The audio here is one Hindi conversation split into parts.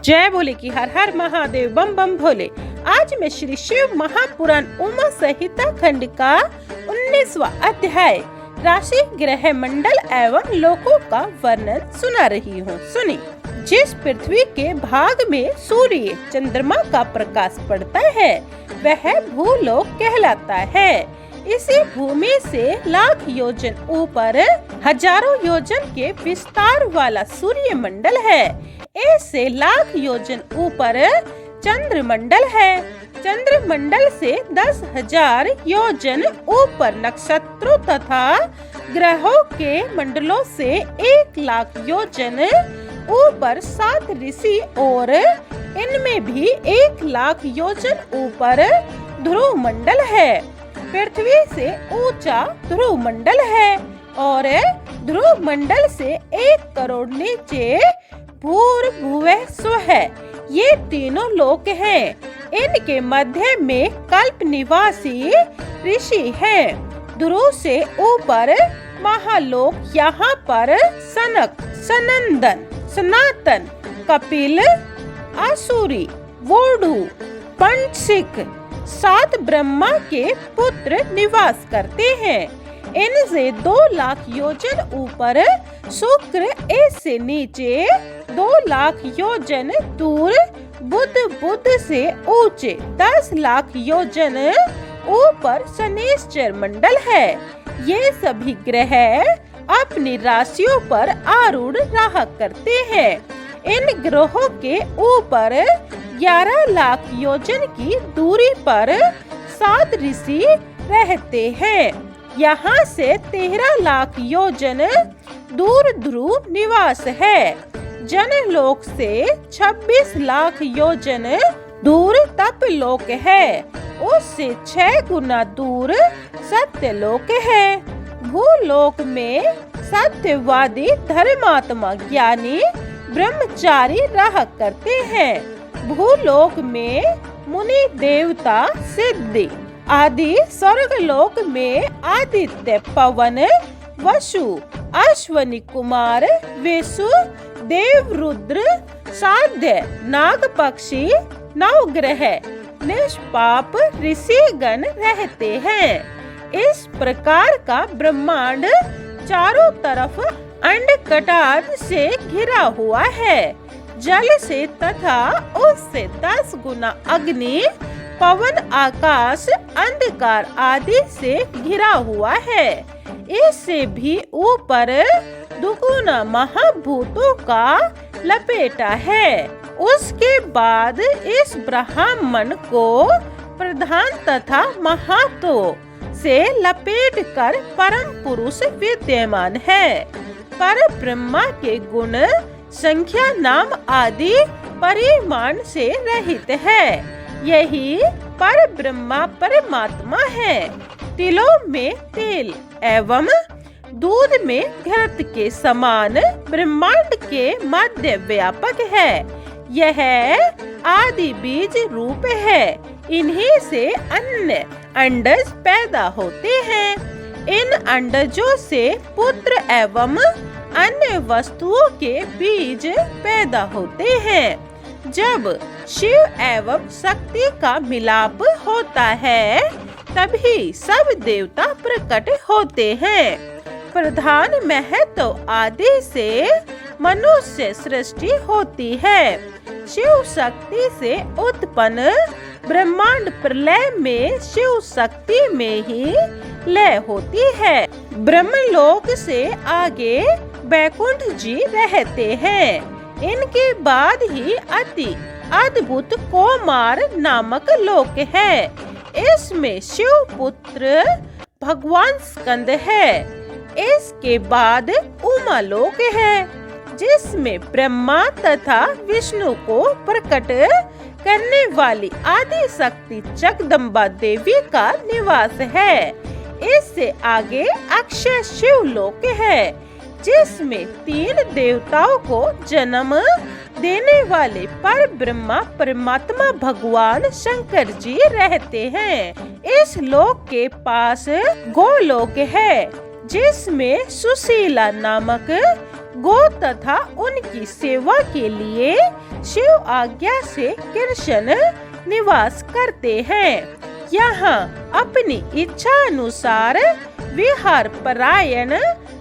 जय बोले की हर हर महादेव बम बम भोले। आज मैं श्री शिव महापुराण उमा संहिता खंड का 19वां अध्याय राशि ग्रह मंडल एवं लोकों का वर्णन सुना रही हूँ। सुनी। जिस पृथ्वी के भाग में सूर्य चंद्रमा का प्रकाश पड़ता है वह भूलोक कहलाता है। इसी भूमि से लाख योजन ऊपर हजारों योजन के विस्तार वाला सूर्य मंडल है। ऐसे लाख योजन ऊपर चंद्रमंडल है। चंद्रमंडल से 10,000 योजन ऊपर नक्षत्रों तथा ग्रहों के मंडलों से 1,00,000 योजन ऊपर 7 ऋषि और इनमें भी 1,00,000 योजन ऊपर ध्रुव मंडल है। पृथ्वी से ऊंचा ध्रुव मंडल है और ध्रुव मंडल से 1 करोड़ नीचे भूर्भुवः स्व है। ये तीनों लोक हैं। इनके मध्य में कल्प निवासी ऋषि हैं। ध्रुव से ऊपर महालोक, यहाँ पर सनक, सनंदन, सनातन, कपिल, आसुरी, वोडु, पंचसिक 7 ब्रह्मा के पुत्र निवास करते हैं। इनसे 2,00,000 योजन ऊपर शुक्र, इससे नीचे 2,00,000 योजन दूर बुध से ऊंचे 10,00,000 योजन ऊपर शनिश्चर मंडल है। ये सभी ग्रह अपनी राशियों पर आरूढ़ रहा करते हैं। इन ग्रहों के ऊपर 11,00,000 योजन की दूरी पर 7 ऋषि रहते हैं। यहाँ से 13,00,000 योजन दूर ध्रुव निवास है। जनलोक से 26,00,000 योजन दूर तपलोक है। उससे 6 गुना दूर सत्यलोक है। भूलोक में सत्यवादी धर्मात्मा ज्ञानी ब्रह्मचारी रहा करते हैं। भूलोक में मुनि देवता सिद्धि आदि, स्वर्गलोक में आदित्य, पवन, वसु, अश्वनी कुमार, विशु, देव, रुद्र, साध्य, नाग, पक्षी, नवग्रह, निष्पाप ऋषिगण रहते हैं। इस प्रकार का ब्रह्मांड चारों तरफ अंडकटाद से घिरा हुआ है। जल से तथा उससे 10 गुना अग्नि, पवन, आकाश, अंधकार आदि से घिरा हुआ है। इससे भी ऊपर दुगुना महाभूतों का लपेटा है। उसके बाद इस ब्रह्मांड को प्रधान तथा महातो से लपेट कर परम पुरुष विद्यमान है। पर ब्रह्मा के गुण, संख्या, नाम आदि परिमाण से रहित है। यही पर ब्रह्मा परमात्मा है। तिलों में तेल एवं दूध में घृत के समान ब्रह्मांड के मध्य व्यापक है। यह आदि बीज रूप है। इन्हीं से अन्य अंडज पैदा होते हैं। इन अंडजों से पुत्र एवं अन्य वस्तुओं के बीज पैदा होते हैं। जब शिव एवं शक्ति का मिलाप होता है तभी सब देवता प्रकट होते हैं। प्रधान महत्व आदि से मनुष्य सृष्टि होती है। शिव शक्ति से उत्पन्न ब्रह्मांड प्रलय में शिव शक्ति में ही लय होती है। ब्रह्मलोक से आगे वैकुंठ जी रहते हैं। इनके बाद ही अति अद्भुत कौमार नामक लोक है। इसमें शिव पुत्र भगवान स्कंद है। इसके बाद उमा लोक है जिसमें ब्रह्मा तथा विष्णु को प्रकट करने वाली आदि शक्ति जगदम्बा देवी का निवास है। इससे आगे अक्षय शिव लोक है जिसमें 3 देवताओं को जन्म देने वाले पर ब्रह्मा परमात्मा भगवान शंकर जी रहते हैं। इस लोक के पास गोलोक है जिसमें सुशीला नामक गो तथा उनकी सेवा के लिए शिव आज्ञा से कृष्ण निवास करते हैं। यहाँ अपनी इच्छा अनुसार विहार परायण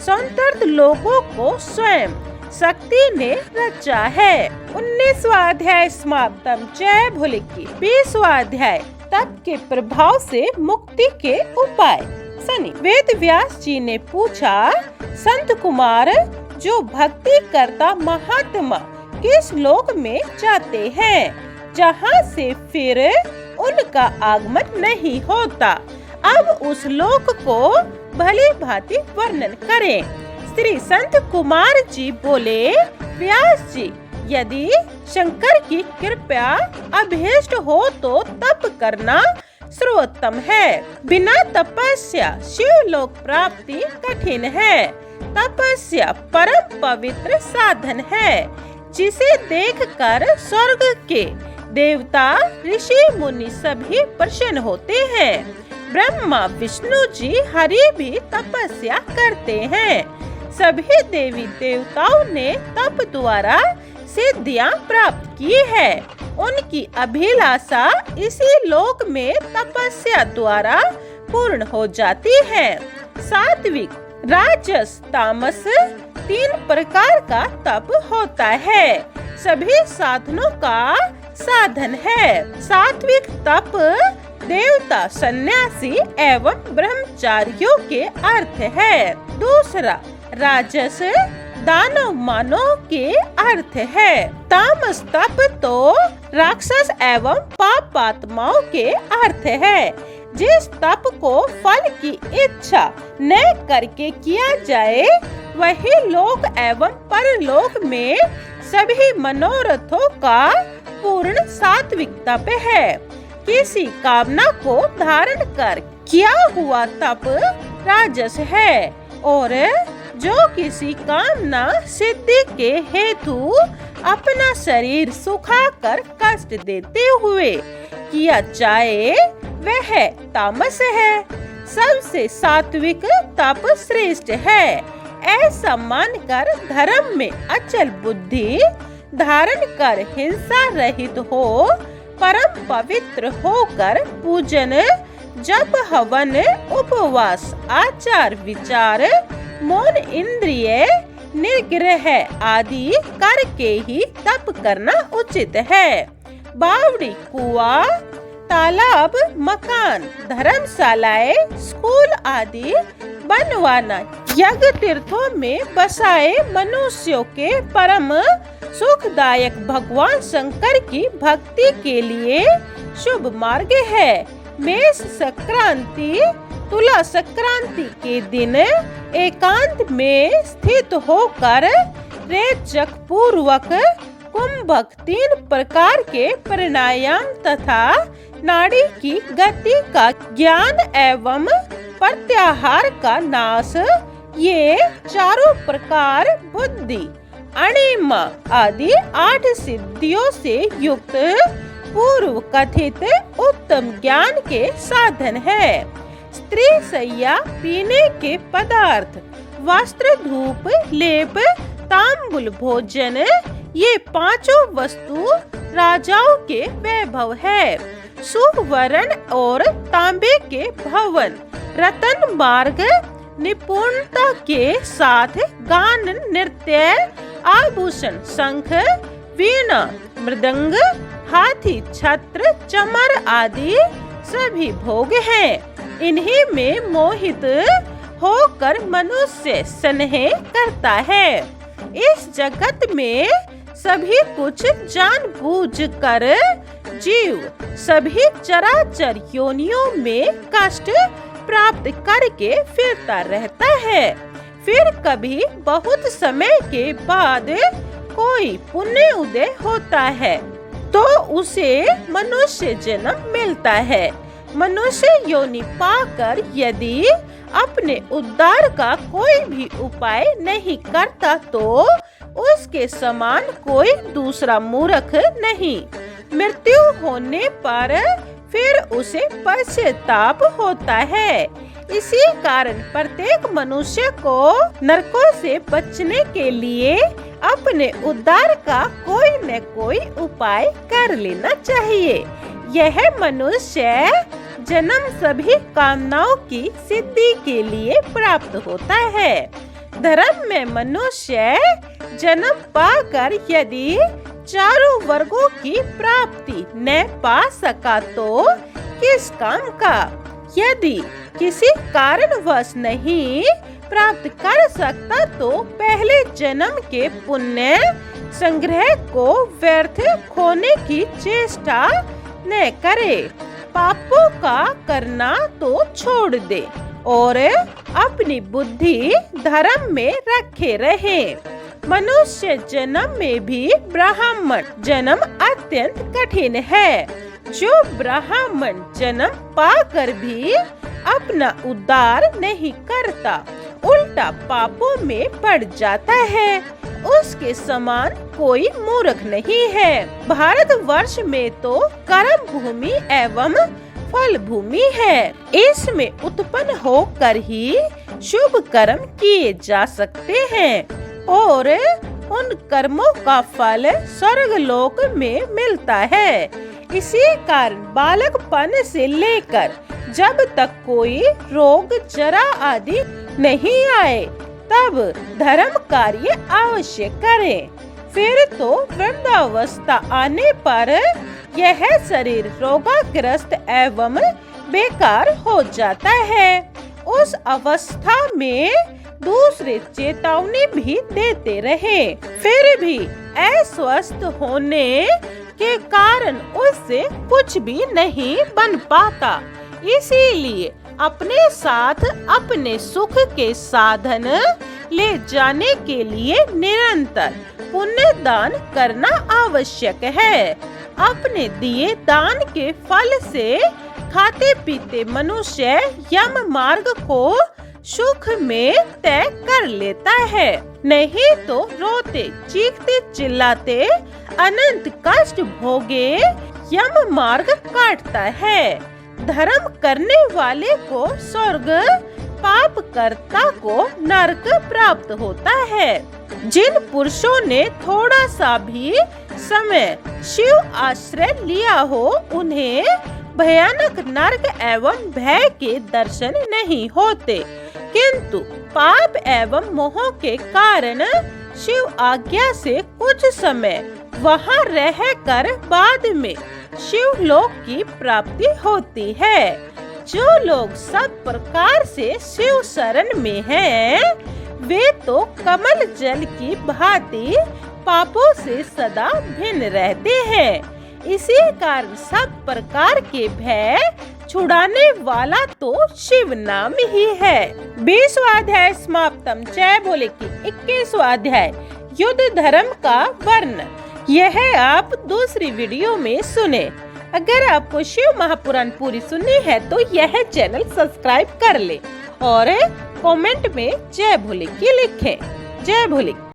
संतर्त लोगों को स्वयं शक्ति ने रचा है। 19वां अध्याय समाप्तम। जय भोले की। 20वां अध्याय तप के प्रभाव से मुक्ति के उपाय। शनि। वेद व्यास जी ने पूछा, संत कुमार, जो भक्ति करता महात्मा किस लोक में जाते हैं जहाँ से फिर उनका आगमन नहीं होता? अब उस लोक को भली भांति वर्णन करें। श्री संत कुमार जी बोले, व्यास जी, यदि शंकर की कृपा अभीष्ट हो तो तप करना सर्वोत्तम है। बिना तपस्या शिवलोक प्राप्ति कठिन है। तपस्या परम पवित्र साधन है, जिसे देखकर स्वर्ग के देवता, ऋषि मुनि सभी प्रसन्न होते हैं। ब्रह्मा, विष्णु जी, हरि भी तपस्या करते हैं। सभी देवी देवताओं ने तप द्वारा सिद्धियां प्राप्त की है। उनकी अभिलाषा इसी लोक में तपस्या द्वारा पूर्ण हो जाती है। सात्विक, राजस, तामस 3 प्रकार का तप होता है। सभी साधनों का साधन है। सात्विक तप देवता, सन्यासी एवं ब्रह्मचारियों के अर्थ है। दूसरा, राजस दानव मानव के अर्थ है। तामस तप तो राक्षस एवं पापात्माओं के अर्थ है। जिस तप को फल की इच्छा न करके किया जाए, वही लोक एवं परलोक में सभी मनोरथों का पूर्ण सात्विक तप है। किसी कामना को धारण कर किया हुआ तप राजस है, और जो किसी कामना सिद्धि के हेतु अपना शरीर सुखाकर कष्ट देते हुए किया जाए, वह तामस है। सबसे सात्विक तप श्रेष्ठ है। ऐसा मानकर धर्म में अचल बुद्धि धारण कर हिंसा रहित हो, परम पवित्र होकर पूजन, जप, हवन, उपवास, आचार विचार, मौन, इंद्रिय निग्रह आदि करके ही तप करना उचित है। बावड़ी, कुआं, तालाब, मकान, धर्मशालाएं, स्कूल आदि बनवाना, यज्ञ तीर्थों में बसाए मनुष्यों के परम सुखदायक भगवान शंकर की भक्ति के लिए शुभ मार्ग है। मेष संक्रांति, तुला संक्रांति के दिन एकांत में स्थित होकर रेचक पूर्वक कुंभक 3 प्रकार के प्राणायाम तथा नाड़ी की गति का ज्ञान एवं प्रत्याहार का नाश, ये चारों प्रकार बुद्धि, अणिमा आदि 8 सिद्धियों से युक्त पूर्व कथित उत्तम ज्ञान के साधन है। स्त्री शैया, पीने के पदार्थ, वस्त्र, धूप, लेप, तांबुल, भोजन, ये 5 वस्तु राजाओं के वैभव है। सुवर्ण और तांबे के भवन, रतन मार्ग, निपुणता के साथ गान, नृत्य, आभूषण, शंख, वीणा, मृदंग, हाथी, छत्र, चमर आदि सभी भोग हैं। इन्हीं में मोहित होकर मनुष्य स्नेह करता है। इस जगत में सभी कुछ जानबूझकर जीव सभी चराचर योनियों में कष्ट प्राप्त करके फिरता रहता है। फिर कभी बहुत समय के बाद कोई पुण्य उदय होता है तो उसे मनुष्य जन्म मिलता है। मनुष्य योनि पाकर यदि अपने उद्धार का कोई भी उपाय नहीं करता तो उसके समान कोई दूसरा मूर्ख नहीं। मृत्यु होने पर फिर उसे पश्चाताप होता है। इसी कारण प्रत्येक मनुष्य को नरकों से बचने के लिए अपने उद्धार का कोई न कोई उपाय कर लेना चाहिए। यह मनुष्य जन्म सभी कामनाओं की सिद्धि के लिए प्राप्त होता है। धर्म में मनुष्य जन्म पाकर यदि चारों वर्गों की प्राप्ति न पा सका तो किस काम का? यदि किसी कारणवश नहीं प्राप्त कर सकता तो पहले जन्म के पुण्य संग्रह को व्यर्थ खोने की चेष्टा न करे। पापों का करना तो छोड़ दे और अपनी बुद्धि धर्म में रखे रहे। मनुष्य जन्म में भी ब्राह्मण जन्म अत्यंत कठिन है। जो ब्राह्मण जन्म पाकर भी अपना उद्धार नहीं करता, उल्टा पापों में पड़ जाता है, उसके समान कोई मूर्ख नहीं है। भारतवर्ष में तो कर्म भूमि एवं फल भूमि है। इसमें उत्पन्न होकर ही शुभ कर्म किए जा सकते हैं और उन कर्मों का फल स्वर्गलोक में मिलता है। इसी कारण बालकपन से लेकर जब तक कोई रोग जरा आदि नहीं आए तब धर्म कार्य अवश्य करें। फिर तो वृद्धावस्था आने पर यह शरीर रोगाग्रस्त एवं बेकार हो जाता है। उस अवस्था में दूसरे चेतावनी भी देते रहे, फिर भी अस्वस्थ होने के कारण उससे कुछ भी नहीं बन पाता। इसीलिए अपने साथ अपने सुख के साधन ले जाने के लिए निरंतर पुण्य दान करना आवश्यक है। अपने दिए दान के फल से खाते पीते मनुष्य यम मार्ग को सुख में तय कर लेता है, नहीं तो रोते चीखते चिल्लाते अनंत कष्ट भोगे यम मार्ग काटता है। धर्म करने वाले को स्वर्ग, पाप करता को नरक प्राप्त होता है। जिन पुरुषों ने थोड़ा सा भी समय शिव आश्रय लिया हो उन्हें भयानक नरक एवं भय के दर्शन नहीं होते, किंतु पाप एवं मोह के कारण शिव आज्ञा से कुछ समय वहां रहकर बाद में शिवलोक की प्राप्ति होती है। जो लोग सब प्रकार से शिव शरण में हैं, वे तो कमल जल की भांति पापों से सदा भिन्न रहते हैं। इसी कारण सब प्रकार के भय छुड़ाने वाला तो शिव नाम ही है। 20वां अध्याय समाप्तम। जय भोले की 21वां अध्याय युद्ध धर्म का वर्णन। यह आप दूसरी वीडियो में सुने। अगर आपको शिव महापुराण पूरी सुननी है तो यह चैनल सब्सक्राइब कर ले और कमेंट में जय भोले की लिखें। जय भोले।